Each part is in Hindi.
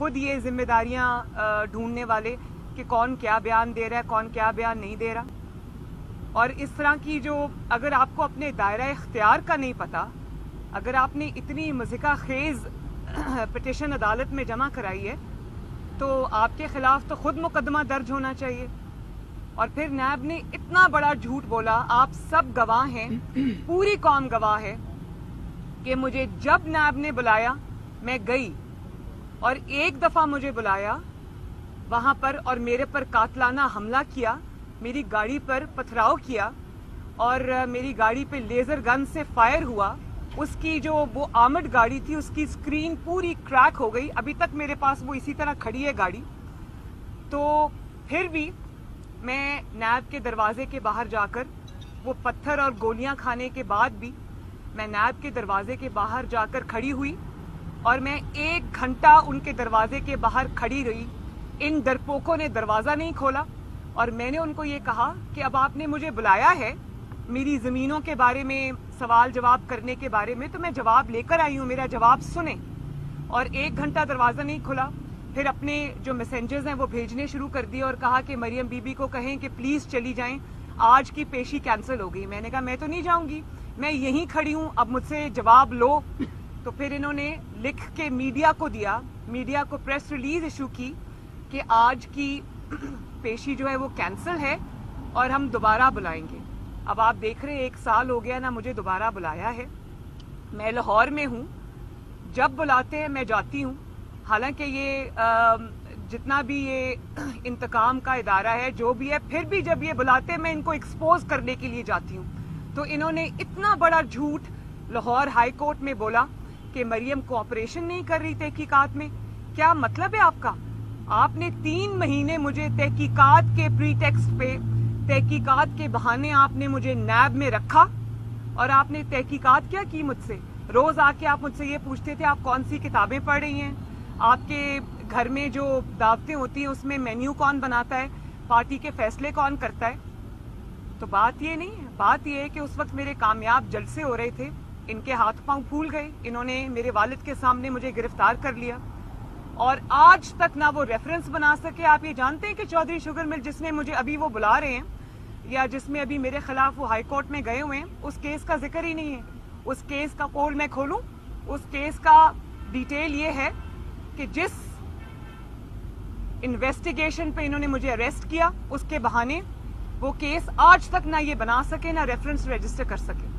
खुद ये जिम्मेदारियां ढूंढने वाले कि कौन क्या बयान दे रहा है, कौन क्या बयान नहीं दे रहा। और इस तरह की जो, अगर आपको अपने दायरा इख्तियार का नहीं पता, अगर आपने इतनी मज़िका खेज पिटिशन अदालत में जमा कराई है तो आपके खिलाफ तो खुद मुकदमा दर्ज होना चाहिए। और फिर नैब ने इतना बड़ा झूठ बोला, आप सब गवाह हैं, पूरी कौम गवाह है कि मुझे जब नैब ने बुलाया मैं गई, और एक दफा मुझे बुलाया वहां पर और मेरे पर कातलाना हमला किया, मेरी गाड़ी पर पथराव किया और मेरी गाड़ी पे लेजर गन से फायर हुआ। उसकी जो वो आर्मर्ड गाड़ी थी उसकी स्क्रीन पूरी क्रैक हो गई, अभी तक मेरे पास वो इसी तरह खड़ी है गाड़ी। तो फिर भी मैं नैब के दरवाजे के बाहर जाकर, वो पत्थर और गोलियां खाने के बाद भी मैं नैब के दरवाजे के बाहर जाकर खड़ी हुई और मैं 1 घंटा उनके दरवाजे के बाहर खड़ी रही। इन डरपोकों ने दरवाजा नहीं खोला और मैंने उनको ये कहा कि अब आपने मुझे बुलाया है मेरी जमीनों के बारे में सवाल जवाब करने के बारे में, तो मैं जवाब लेकर आई हूँ, मेरा जवाब सुने। और 1 घंटा दरवाजा नहीं खुला। फिर अपने जो मैसेंजर्स हैं वो भेजने शुरू कर दिए और कहा कि मरियम बीबी को कहें कि प्लीज चली जाएं, आज की पेशी कैंसिल हो गई। मैंने कहा मैं तो नहीं जाऊंगी, मैं यहीं खड़ी हूँ, अब मुझसे जवाब लो। तो फिर इन्होंने लिख के मीडिया को दिया, मीडिया को प्रेस रिलीज इशू की कि आज की पेशी जो है वो कैंसिल है और हम दोबारा बुलाएंगे। अब आप देख रहे हैं 1 साल हो गया ना मुझे दोबारा बुलाया है। मैं लाहौर में हूँ, जब बुलाते हैं मैं जाती हूँ। हालांकि ये जितना भी ये इंतकाम का इदारा है जो भी है, फिर भी जब ये बुलाते हैं मैं इनको एक्सपोज करने के लिए जाती हूँ। तो इन्होंने इतना बड़ा झूठ लाहौर हाई कोर्ट में बोला कि मरियम कोऑपरेशन नहीं कर रही तहकीकात में। क्या मतलब है आपका? आपने 3 महीने मुझे तहकीकात के प्रीटेक्स्ट पे, तहकीकात के बहाने आपने मुझे नैब में रखा और आपने तहकीकात क्या की मुझसे? रोज आके आप मुझसे ये पूछते थे आप कौन सी किताबें पढ़ रही हैं, आपके घर में जो दावतें होती हैं उसमें मेन्यू कौन बनाता है, पार्टी के फैसले कौन करता है। तो बात ये नहीं है, बात ये है कि उस वक्त मेरे कामयाब जलसे हो रहे थे, इनके हाथ पांव फूल गए, इन्होंने मेरे वालिद के सामने मुझे गिरफ्तार कर लिया और आज तक ना वो रेफरेंस बना सके। आप ये जानते हैं कि चौधरी शुगर मिल जिसमें मुझे अभी वो बुला रहे हैं या जिसमें अभी मेरे खिलाफ वो हाई कोर्ट में गए हुए हैं, उस केस का जिक्र ही नहीं है। उस केस का पोल मैं खोलूं, उस केस का डिटेल ये है कि जिस इन्वेस्टिगेशन पे इन्होंने मुझे अरेस्ट किया उसके बहाने वो केस आज तक ना ये बना सके ना रेफरेंस रजिस्टर कर सके।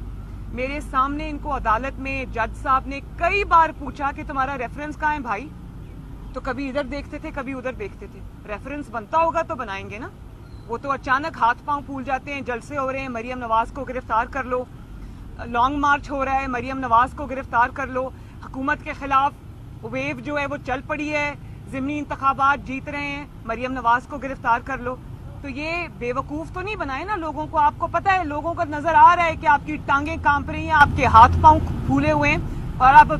मेरे सामने इनको अदालत में जज साहब ने कई बार पूछा कि तुम्हारा रेफरेंस कहाँ है भाई, तो कभी इधर देखते थे कभी उधर देखते थे। रेफरेंस बनता होगा तो बनाएंगे ना, वो तो अचानक हाथ पांव फूल जाते हैं, जलसे हो रहे हैं, मरियम नवाज को गिरफ्तार कर लो, लॉन्ग मार्च हो रहा है, मरियम नवाज को गिरफ्तार कर लो, हुकूमत के खिलाफ वेव जो है वो चल पड़ी है, ज़िमनी इंतखाबात जीत रहे हैं, मरियम नवाज को गिरफ्तार कर लो। तो ये बेवकूफ तो नहीं बनाए ना लोगों को। आपको पता है, लोगों को नजर आ रहा है कि आपकी टांगें कांप रही हैं, आपके हाथ पांव फूले हुए हैं और आप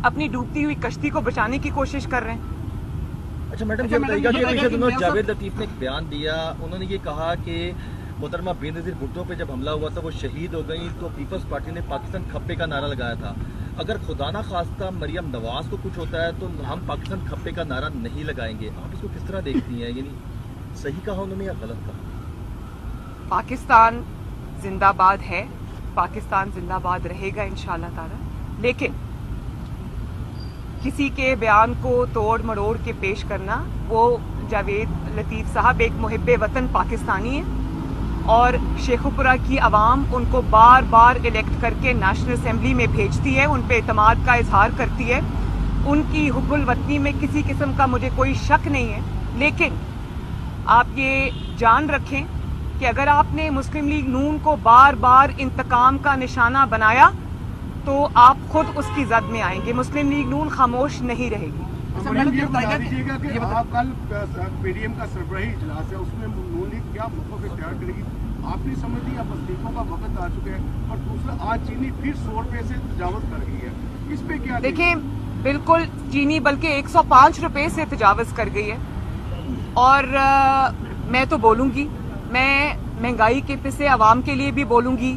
अपनी डूबती हुई कश्ती को बचाने की कोशिश कर रहे हैं। अच्छा मैडम, ये बताइएगा कि जावेद लतीफ ने एक बयान दिया, उन्होंने ये कहा कि मोहतरमा बेनज़ीर भुट्टो पे जब हमला हुआ था वो शहीद हो गई तो पीपल्स पार्टी ने पाकिस्तान खप्पे का नारा लगाया था। अगर खुदा ना खास्ता मरियम नवाज को कुछ होता है तो हम पाकिस्तान खप्पे का नारा नहीं लगाएंगे। आप इसको किस तरह देखती हैं? यानी सही कहा उन्होंने या गलत कहा? पाकिस्तान जिंदाबाद है, पाकिस्तान जिंदाबाद रहेगा इंशाअल्लाह ताला। लेकिन किसी के बयान को तोड़ मरोड़ के पेश करना, वो जावेद लतीफ साहब एक मुहिब्बे वतन पाकिस्तानी है और शेखुपुरा की आवाम उनको बार बार इलेक्ट करके नेशनल असेंबली में भेजती है, उन पे एतमाद का इजहार करती है। उनकी हुब्बुल वतनी में किसी किस्म का मुझे कोई शक नहीं है। लेकिन आप ये जान रखें कि अगर आपने मुस्लिम लीग नून को बार बार इंतकाम का निशाना बनाया तो आप खुद उसकी जद में आएंगे। मुस्लिम लीग नून खामोश नहीं रहेगी। ये बता दीजिएगा कि कल पीडीएम का सरबराही इजलास है, उसमें नून लीग क्या मौक़िफ़ इख्तियार करेगी? आपने समझ ली अब इस्तीफों का वक्त आ चुका है और दूसरा आज चीनी फिर 100 रुपए से तजावज कर गई है, इस पे क्या? देखिए, बिल्कुल चीनी बल्कि 105 रुपए से तजावज कर गई है और मैं तो बोलूंगी, मैं महंगाई के पिछे आवाम के लिए भी बोलूंगी,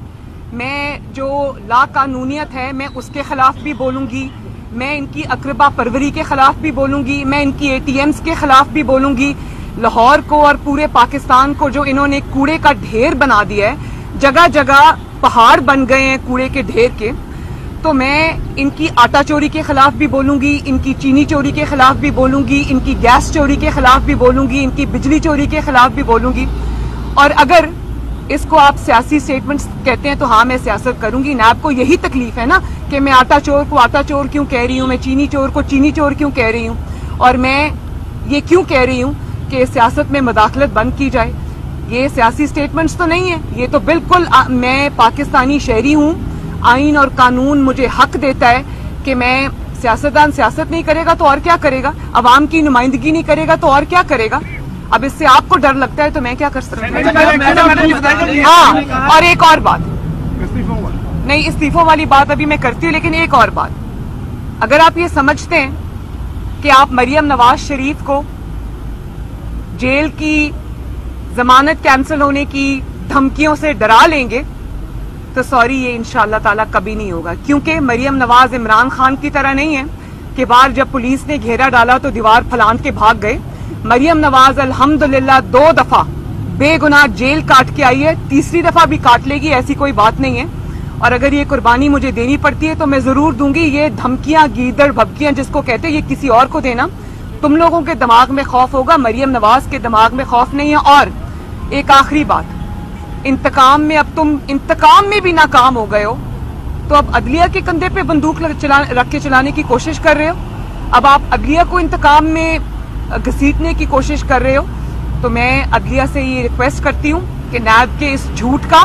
मैं जो लाकानूनियत है मैं उसके खिलाफ भी बोलूंगी, मैं इनकी अकरबा परवरी के खिलाफ भी बोलूंगी, मैं इनकी ATMs के खिलाफ भी बोलूंगी। लाहौर को और पूरे पाकिस्तान को जो इन्होंने कूड़े का ढेर बना दिया है, जगह जगह पहाड़ बन गए हैं कूड़े के ढेर के, तो मैं इनकी आटा चोरी के खिलाफ भी बोलूंगी, इनकी चीनी चोरी के खिलाफ भी बोलूंगी, इनकी गैस चोरी के खिलाफ भी बोलूंगी, इनकी बिजली चोरी के खिलाफ भी बोलूंगी। और अगर इसको आप सियासी स्टेटमेंट्स कहते हैं तो हाँ, मैं सियासत करूंगी। नैब को यही तकलीफ है ना कि मैं आटा चोर को आटा चोर क्यों कह रही हूँ, मैं चीनी चोर को चीनी चोर क्यों कह रही हूँ, और मैं ये क्यों कह रही हूँ कि सियासत में मुदाखलत बंद की जाए। ये सियासी स्टेटमेंट्स तो नहीं है, ये तो बिल्कुल मैं पाकिस्तानी शहरी हूँ, आइन और कानून मुझे हक देता है कि मैं सियासतदान सियासत नहीं करेगा तो और क्या करेगा, अवाम की नुमाइंदगी नहीं करेगा तो और क्या करेगा। अब इससे आपको डर लगता है तो मैं क्या कर सकती हूँ। हाँ, और एक और बात, नहीं इस्तीफों वाली बात अभी मैं करती हूँ, लेकिन एक और बात, अगर आप ये समझते हैं कि आप मरियम नवाज शरीफ को जेल की जमानत कैंसिल होने की धमकियों से डरा लेंगे तो सॉरी, ये इंशाअल्लाह ताला कभी नहीं होगा। क्योंकि मरियम नवाज इमरान खान की तरह नहीं है कि बार जब पुलिस ने घेरा डाला तो दीवार फलांग के भाग गए। मरियम नवाज अल्हम्दुलिल्लाह 2 दफा बेगुनाह जेल काट के आई है, तीसरी दफा भी काट लेगी, ऐसी कोई बात नहीं है। और अगर ये कुर्बानी मुझे देनी पड़ती है तो मैं जरूर दूंगी। ये धमकियां, गीदड़ भभकियां जिसको कहते हैं, ये किसी और को देना, तुम लोगों के दिमाग में खौफ होगा, मरियम नवाज के दिमाग में खौफ नहीं है। और एक आखिरी बात, इंतकाम में अब तुम इंतकाम में भी नाकाम हो गए हो तो अब अदलिया के कंधे पे बंदूक रख के चलाने की कोशिश कर रहे हो। अब आप अदलिया को इंतकाम में घसीटने की कोशिश कर रहे हो। तो मैं अदलिया से ये रिक्वेस्ट करती हूँ कि नैब के इस झूठ का,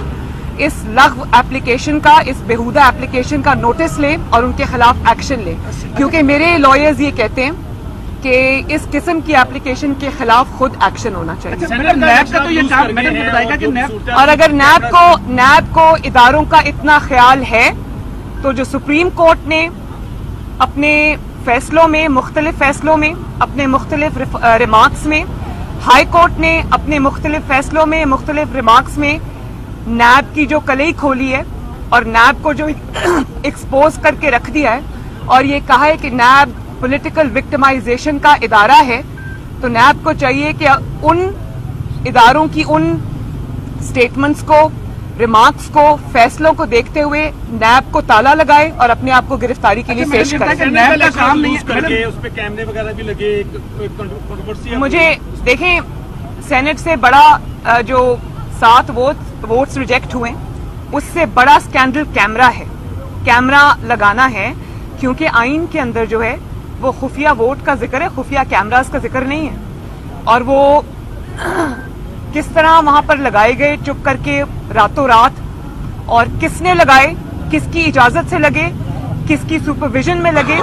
इस लग़्व एप्लीकेशन का, इस बेहुदा एप्लीकेशन का नोटिस ले और उनके खिलाफ एक्शन ले, क्योंकि मेरे लॉयर्स ये कहते हैं कि इस किस्म की एप्लीकेशन के खिलाफ खुद एक्शन होना चाहिए। नैब का तो ये काम मैडम ने बताया कि नैब, और अगर नैब को इदारों का इतना ख्याल है तो जो सुप्रीम कोर्ट ने अपने फैसलों में, मुख्तलिफ फैसलों में, अपने मुख्तलिफ रिमार्क्स में, हाई कोर्ट ने अपने मुख्तलिफ फैसलों में, मुख्तलिफ रिमार्क्स में नैब की जो कलई खोली है और नैब को जो एक्सपोज करके रख दिया है और ये कहा है कि नैब पॉलिटिकल विक्टिमाइजेशन का इदारा है, तो नैब को चाहिए कि उन इदारों की उन स्टेटमेंट्स को, रिमार्क्स को, फैसलों को देखते हुए नैब को ताला लगाए और अपने आप को गिरफ्तारी के लिए पेश करे। नैब का काम नहीं है, उस पे कैमरे वगैरह भी लगे, कंट्रोवर्सी। मुझे देखें, सेनेट से बड़ा जो 7 वोट्स रिजेक्ट हुए, उससे बड़ा स्कैंडल कैमरा है, कैमरा लगाना है, क्योंकि आइन के अंदर जो है वो खुफिया वोट का जिक्र है, खुफिया कैमरास का जिक्र नहीं है। और वो किस तरह वहां पर लगाए गए चुप करके रातों रात, और किसने लगाए, किसकी इजाजत से लगे, किसकी सुपरविजन में लगे,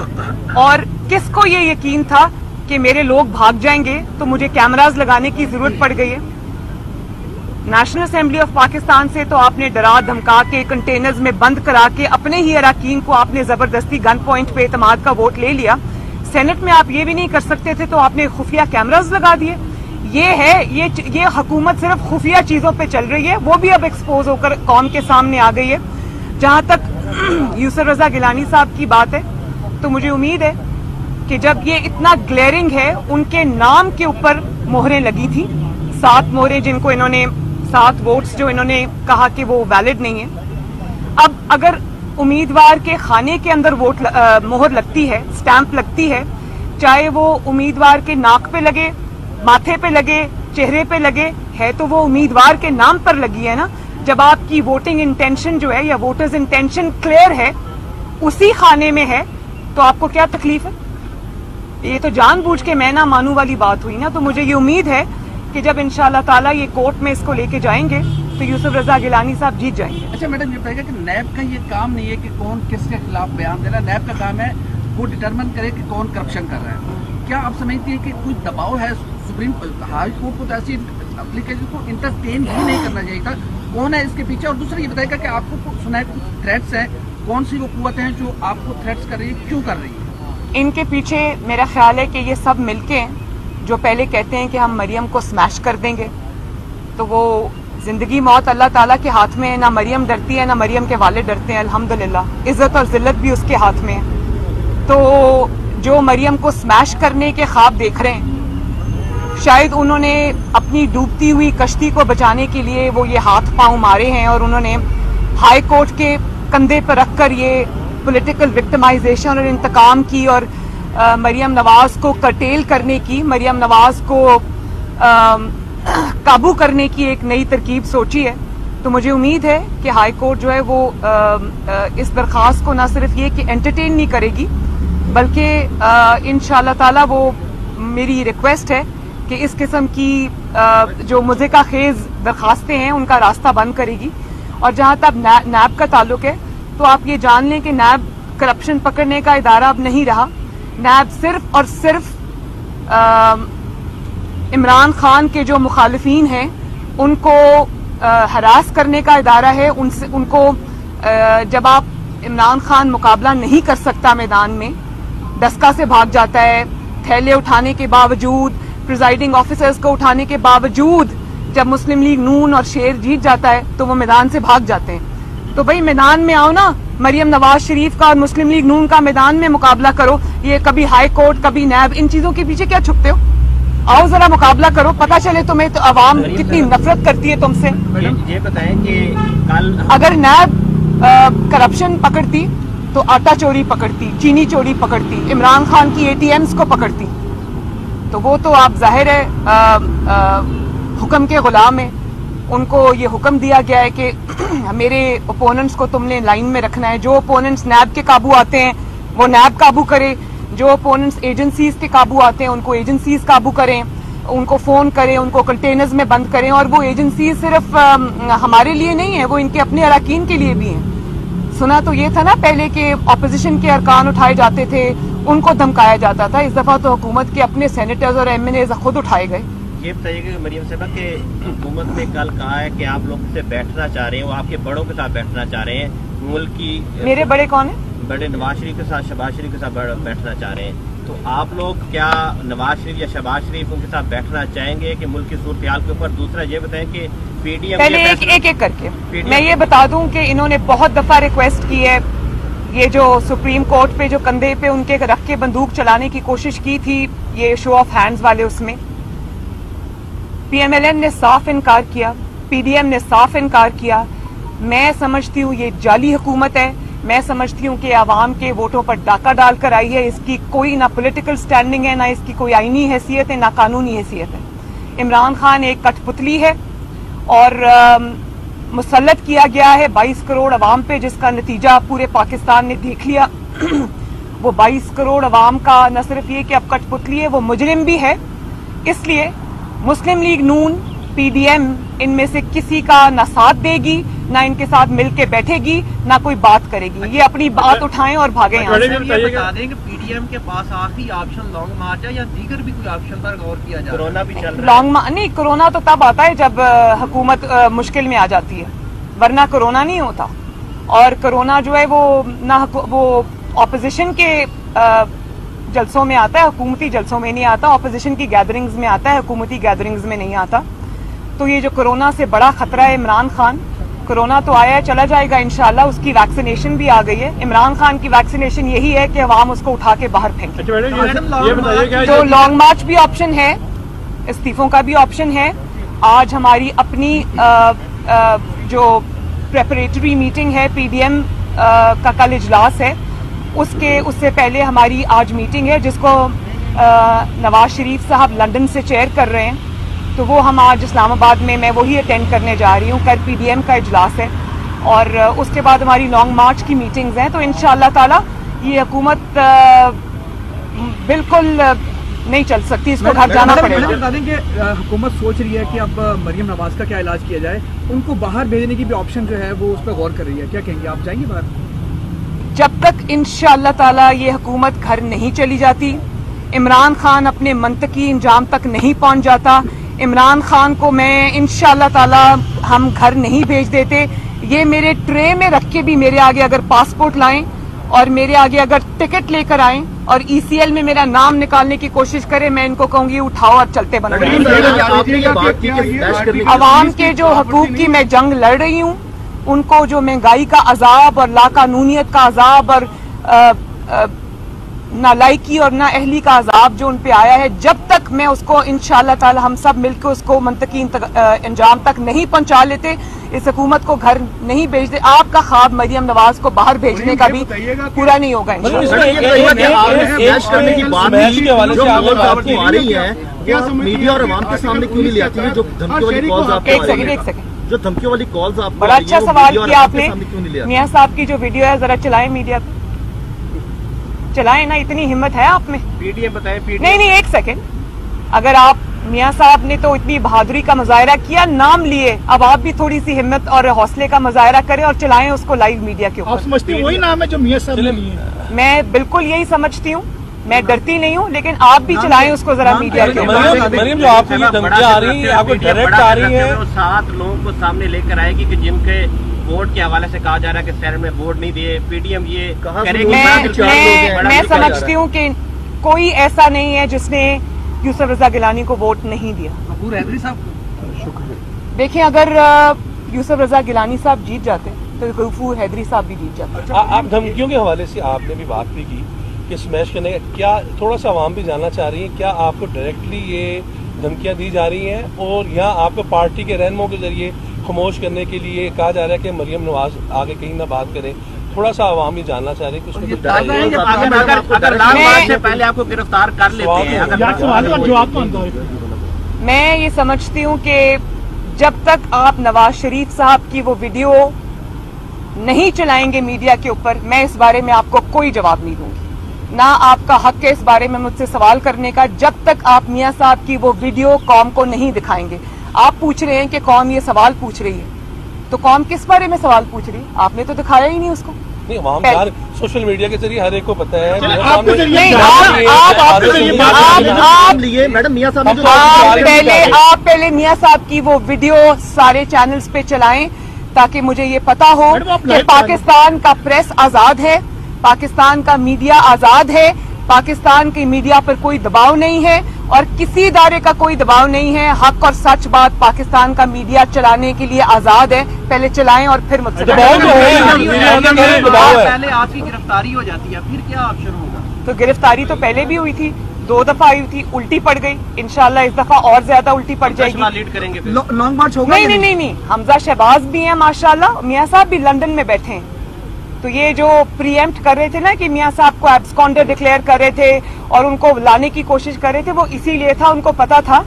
और किसको ये यकीन था कि मेरे लोग भाग जाएंगे तो मुझे कैमरास लगाने की जरूरत पड़ गई है। नेशनल असेंबली ऑफ पाकिस्तान से तो आपने डरा धमका के, कंटेनर्स में बंद करा के, अपने ही अरकान को आपने जबरदस्ती गन पॉइंट पे एतमाद का वोट ले लिया। सेनेट में आप ये भी नहीं कर सकते थे तो आपने खुफिया कैमरास लगा दिए। ये है, ये हुकूमत सिर्फ खुफिया चीजों पे चल रही है, वो भी अब एक्सपोज होकर कौम के सामने आ गई है। जहां तक यूसुफ रजा गिलानी साहब की बात है, तो मुझे उम्मीद है कि जब ये इतना ग्लेरिंग है, उनके नाम के ऊपर मोहरें लगी थी, 7 मोहरें, जिनको इन्होंने 7 वोट्स जो इन्होंने कहा कि वो वैलिड नहीं है। अब अगर उम्मीदवार के खाने के अंदर मोहर लगती है, स्टैंप लगती है, चाहे वो उम्मीदवार के नाक पे लगे, माथे पे लगे, चेहरे पे लगे, है तो वो उम्मीदवार के नाम पर लगी है ना। जब आपकी वोटिंग इंटेंशन जो है या वोटर्स इंटेंशन क्लियर है, उसी खाने में है, तो आपको क्या तकलीफ है। ये तो जानबूझ के मैं ना मानू वाली बात हुई ना। तो मुझे ये उम्मीद है कि जब इंशाअल्लाह ताला ये कोर्ट में इसको लेके जाएंगे तो यूसुफ रजा गिलानी साहब जीत जाएंगे। अच्छा मैडम, ये बताइएगा कि नैब का ये काम नहीं है कि कौन किसके खिलाफ बयान दे रहा है, नैब का काम है वो डिटरमिन करे कि कौन करप्शन कर रहा है। क्या आप समझती है कि कोई दबाव है सुप्रीम हाई कोर्ट को, तो ऐसी एप्लीकेशन को इंटरटेन ही नहीं करना चाहिए था? कौन है इसके पीछे? और दूसरा ये बताएगा कि आपको सुना है कुछ थ्रेट्स हैं, कौन सी वो कुव्वतें हैं जो आपको थ्रेट्स कर रही है, क्यों कर रही है? इनके पीछे मेरा ख्याल है कि ये सब मिलके जो पहले कहते हैं कि हम मरियम को स्मैश कर देंगे, तो वो जिंदगी मौत अल्लाह ताला के हाथ में है। ना मरियम डरती है, ना मरियम के वालिद डरते हैं। अल्हम्दुलिल्लाह इज्जत और जिल्लत भी उसके हाथ में है। तो जो मरियम को स्मैश करने के ख्वाब देख रहे हैं, शायद उन्होंने अपनी डूबती हुई कश्ती को बचाने के लिए वो ये हाथ पांव मारे हैं और उन्होंने हाई कोर्ट के कंधे पर रखकर ये पॉलिटिकल विक्टिमाइजेशन और इंतकाम की और मरियम नवाज को कर्टेल करने की, मरियम नवाज को काबू करने की एक नई तरकीब सोची है। तो मुझे उम्मीद है कि हाई कोर्ट जो है वो इस दरख्वास्त को न सिर्फ ये कि एंटरटेन नहीं करेगी, बल्कि इंशाअल्लाह ताला वो मेरी रिक्वेस्ट है कि इस किस्म की जो मुज़िका खेज दरखास्तें हैं उनका रास्ता बंद करेगी। और जहां तक नैब का ताल्लुक है, तो आप ये जान लें कि नैब करप्शन पकड़ने का इदारा अब नहीं रहा। नैब सिर्फ और सिर्फ इमरान खान के जो मुखालिफिन हैं उनको हरास करने का इदारा है। उनको जब आप इमरान खान मुकाबला नहीं कर सकता मैदान में, दस्का से भाग जाता है, थैले उठाने के बावजूद, प्रिजाइडिंग ऑफिसर्स को उठाने के बावजूद, जब मुस्लिम लीग नून और शेर जीत जाता है तो वो मैदान से भाग जाते हैं। तो भाई मैदान में आओ ना, मरियम नवाज शरीफ का और मुस्लिम लीग नून का मैदान में मुकाबला करो। ये कभी हाई कोर्ट, कभी नैब, इन चीजों के पीछे क्या छुपते हो? आओ जरा मुकाबला करो, पता चले तुम्हें तो अवाम कितनी नफरत करती है तुमसे। ये बताएं कि कल अगर नैब करप्शन पकड़ती तो आटा चोरी पकड़ती, चीनी चोरी पकड़ती, इमरान खान की ATMs को पकड़ती। तो वो तो आप जाहिर है हुक्म के गुलाम है। उनको ये हुक्म दिया गया है कि मेरे ओपोनेंट्स को तुमने लाइन में रखना है। जो ओपोनेंट्स नैब के काबू आते हैं वो नैब काबू करे, जो ओपोनेंट्स एजेंसीज के काबू आते हैं उनको एजेंसीज काबू करें, उनको फोन करें, उनको कंटेनर्स में बंद करें। और वो एजेंसीज सिर्फ हमारे लिए नहीं है, वो इनके अपने अरकान के लिए भी हैं। सुना तो ये था ना पहले के ऑपोजिशन के अरकान उठाए जाते थे, उनको धमकाया जाता था। इस दफा तो हुकूमत के अपने सेनेटर्स और MNAs खुद उठाए गए। ये बताइएगा मरियम साहबा कि हुकूमत ने कल कहा है कि आप लोग से बैठना चाह रहे हैं, वो आपके बड़ों के साथ बैठना चाह रहे हैं। मुल्क की मेरे बड़े कौन है? बड़े नवाज शरीफ के साथ, शहबाज शरीफ के साथ बैठना चाह रहे हैं। तो आप लोग क्या नवाज शरीफ या शहबाज शरीफ उनके साथ बैठना चाहेंगे कि मुल्क की सूरत हाल के ऊपर? दूसरा ये बताएं कि PDM पहले एक करके मैं ये बता दूं कि इन्होंने बहुत दफा रिक्वेस्ट की है। ये जो सुप्रीम कोर्ट पे जो कंधे पे उनके रख के बंदूक चलाने की कोशिश की थी, ये शो ऑफ हैंड्स वाले, उसमें PMLN ने साफ इनकार किया, PDM ने साफ इनकार किया। मैं समझती हूँ ये जाली हुकूमत है। मैं समझती हूँ कि आवाम के वोटों पर डाका डालकर आई है। इसकी कोई ना पॉलिटिकल स्टैंडिंग है, ना इसकी कोई आईनी हैसियत है, ना कानूनी हैसियत है। इमरान खान एक कठपुतली है और मुसल्लत किया गया है 22 करोड़ अवाम पे, जिसका नतीजा पूरे पाकिस्तान ने देख लिया। वो 22 करोड़ अवाम का न सिर्फ ये कि अब कठपुतली है, वो मुजरिम भी है। इसलिए मुस्लिम लीग नून, PDM इनमें से किसी का ना साथ देगी, ना इनके साथ मिलके बैठेगी, ना कोई बात करेगी। ये अपनी बात उठाएं और भागें यहाँ से। ये बता दें कि PDM के पास आखिरी ऑप्शन लॉन्ग मार्च है या दीगर भी कोई ऑप्शन पर गौर किया जाए? कोरोना भी चल रहा है। लॉन्ग मार्च नहीं, कोरोना तो तब आता है जब हुकूमत मुश्किल में आ जाती है, वरना कोरोना नहीं होता। और कोरोना जो है वो ऑपोजिशन के जलसों में आता है, हुकूमती जलसों में नहीं आता। ऑपोजिशन की गैदरिंग्स में आता है, हुकूमती गैदरिंग्स में नहीं आता। तो ये जो कोरोना से बड़ा खतरा है इमरान खान, कोरोना तो आया है, चला जाएगा इंशाल्लाह। उसकी वैक्सीनेशन भी आ गई है। इमरान खान की वैक्सीनेशन यही है कि अवाम उसको उठा के बाहर फेंके। तो लॉन्ग मार्च भी ऑप्शन है, इस्तीफों का भी ऑप्शन है। आज हमारी अपनी जो प्रेपरेटरी मीटिंग है, PDM का कल इजलास है, उससे पहले हमारी आज मीटिंग है जिसको नवाज शरीफ साहब लंदन से चेयर कर रहे हैं। तो वो हम आज इस्लामाबाद में, मैं वही अटेंड करने जा रही हूँ। कल PDM का इजलास है और उसके बाद हमारी लॉन्ग मार्च की मीटिंग्स हैं। तो इंशाअल्लाह ताला ये हुकूमत बिल्कुल नहीं चल सकती, इसको घर जाना पड़ेगा। बता दें कि हुकूमत सोच रही है कि अब मरियम नवाज का क्या इलाज किया जाए, उनको बाहर भेजने की भी ऑप्शन जो है वो उस पर गौर कर रही है। क्या कहेंगे, आप जाएंगे बाहर? जब तक इंशाअल्लाह ताला ये हुकूमत घर नहीं चली जाती, इमरान खान अपने मंतकी इंजाम तक नहीं पहुंच जाता, इमरान खान को मैं इंशाअल्लाह ताला हम घर नहीं भेज देते। ये मेरे ट्रे में रख के भी मेरे आगे अगर पासपोर्ट लाएं और मेरे आगे अगर टिकट लेकर आएं और ECL में मेरा नाम निकालने की कोशिश करें, मैं इनको कहूंगी उठाओ और चलते बनो। अवाम के जो हकूक की मैं जंग लड़ रही हूँ, उनको जो महंगाई का अजाब और लाकानूनियत का अजाब और नालायकी और ना अहली का अजाब जो उन पे आया है, जब तक मैं उसको इंशाअल्लाह ताला हम सब मिलकर उसको मंतकी अंजाम तक नहीं पहुंचा लेते, इस हुकूमत को घर नहीं भेजते, आपका ख्वाब मरियम नवाज को बाहर भेजने का भी पूरा नहीं होगा क्या मीडिया और अवाम के सामने क्यों नहीं ले आती है जो धमकी वाली कॉल्स आपको? एक सेकंड जो धमकी वाली कॉल्स आपको बड़ा अच्छा सवाल किया आपने। क्यों नहीं ले आती? मियां साहब की जो वीडियो है जरा चलाएं, मीडिया चलाएं ना, इतनी हिम्मत है आप में? पीडीएम बताएं। नहीं एक सेकंड, अगर आप मियां साहब ने तो इतनी बहादुरी का मुजाहरा किया, नाम लिए, अब आप भी थोड़ी सी हिम्मत और हौसले का मुजाहरा करें और चलाएं उसको लाइव मीडिया के ऊपर। आप समझती हैं वही नाम है जो मियां साहब ने लिए? मैं बिल्कुल यही समझती हूँ, मैं डरती नहीं हूँ, लेकिन आप भी चलाएं उसको जरा मीडिया के ऊपर। मरियम जो आपको ये धमकियां आ रही है, आपको डायरेक्ट आ रही है, वो 7 लोगों को सामने लेकर आएगी कि जिनके वोट के हवाले से कहा जा रहा है कि शहर में वोट नहीं दिए, पीडीएम ये करेगी। मैं समझती हूँ कि कोई ऐसा नहीं है जिसने यूसुफ रजा गिलानी को वोट नहीं दिया। गफूर हैदरी साहब, देखिए अगर यूसुफ रजा गिलानी साहब जीत जाते तो गफूर हैदरी साहब भी जीत जाते। आप धमकियों के हवाले से आपने भी बात भी की कि स्मैश करने का, क्या थोड़ा सा आवाम भी जानना चाह रही है, क्या आपको डायरेक्टली ये धमकियां दी जा रही हैं और यहाँ आपको पार्टी के रहनुमाओं के जरिए खामोश करने के लिए कहा जा रहा है कि मरियम नवाज आगे कहीं ना बात करें? थोड़ा सा आवाम ही जानना चाह रही है कि उसमें अगर लाल बात से पहले आपको गिरफ्तार कर लेते हैं। मैं ये समझती हूँ कि जब तक आप नवाज शरीफ साहब की वो वीडियो नहीं चलाएंगे मीडिया के ऊपर, मैं इस बारे में आपको कोई जवाब नहीं दूंगी, ना आपका हक है इस बारे में मुझसे सवाल करने का, जब तक आप मियां साहब की वो वीडियो कौम को नहीं दिखाएंगे। आप पूछ रहे हैं कि कौम ये सवाल पूछ रही है, तो कौम किस बारे में सवाल पूछ रही है? आपने तो दिखाया ही नहीं उसको। नहीं, आवाम सोशल मीडिया के जरिए हर एक को पता है। मैडम मियां साहब आप पहले मियां साहब की वो वीडियो सारे चैनल्स पे चलाएं ताकि मुझे ये पता हो कि पाकिस्तान का प्रेस आजाद है, पाकिस्तान का मीडिया आजाद है, पाकिस्तान की मीडिया पर कोई दबाव नहीं है और किसी इदारे का कोई दबाव नहीं है। हक और सच बात पाकिस्तान का मीडिया चलाने के लिए आजाद है, पहले चलाएं और फिर मुझसे पहले आपकी गिरफ्तारी हो जाती है, फिर क्या ऑप्शन होगा? तो गिरफ्तारी तो पहले भी हुई थी, 2 दफा आई थी, उल्टी पड़ गई, इंशाल्लाह इस दफा और ज्यादा उल्टी पड़ जाएगी। लीड करेंगे लॉन्ग मार्च होगा? नहीं, हमजा शहबाज भी हैं माशाल्लाह, मियां साहब भी लंदन में बैठे हैं, तो ये जो प्रीएम्प्ट कर रहे थे ना कि मियां साहब को एब्सकॉन्डर डिक्लेयर कर रहे थे और उनको लाने की कोशिश कर रहे थे, वो इसीलिए था, उनको पता था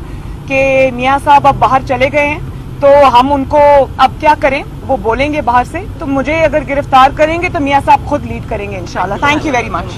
कि मियां साहब अब बाहर चले गए हैं, तो हम उनको अब क्या करें, वो बोलेंगे बाहर से, तो मुझे अगर गिरफ्तार करेंगे तो मियां साहब खुद लीड करेंगे इंशाल्लाह। Thank you very much.